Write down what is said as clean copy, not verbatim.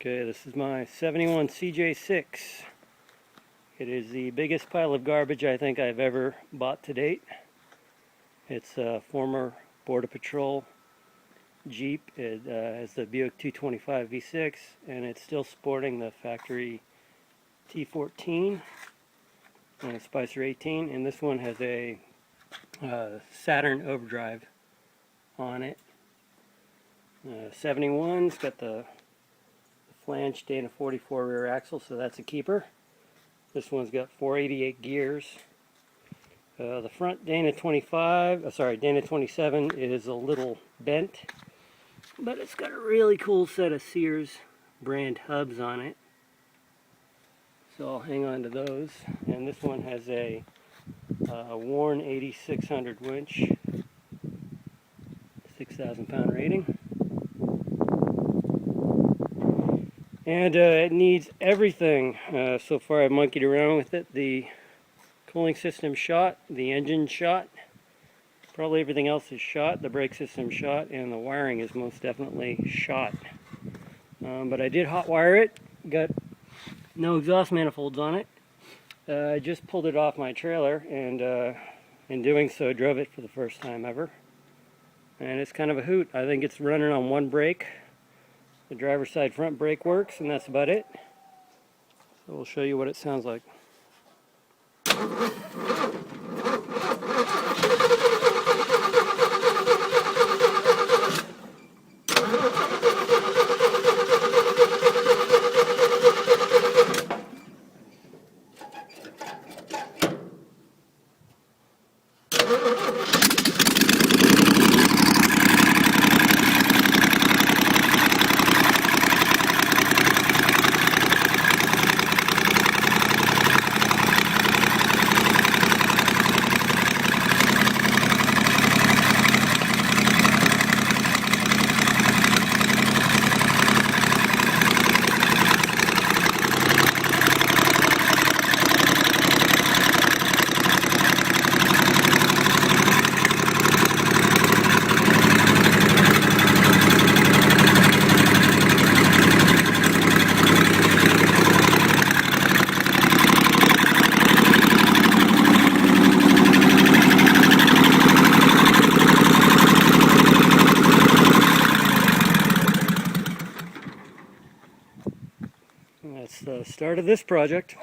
Okay, this is my 71 CJ-6. It is the biggest pile of garbage I think I've ever bought to date. It's a former Border Patrol Jeep. It has the Buick 225 V6 and it's still sporting the factory T14 and a Spicer 18, and this one has a Saturn Overdrive on it. 71's got the flange Dana 44 rear axle, so that's a keeper. This one's got 488 gears. The front Dana 27 is a little bent, but it's got a really cool set of Sears brand hubs on it, so I'll hang on to those. And this one has a worn 8600 winch, 6,000 pound rating. And it needs everything. So far I've monkeyed around with it. The cooling system shot, the engine shot, probably everything else is shot, the brake system shot, and the wiring is most definitely shot. But I did hot wire it, got no exhaust manifolds on it. I just pulled it off my trailer, and in doing so drove it for the first time ever. And it's kind of a hoot. I think it's running on one brake. The driver's side front brake works, and that's about it. So we'll show you what it sounds like. That's the start of this project.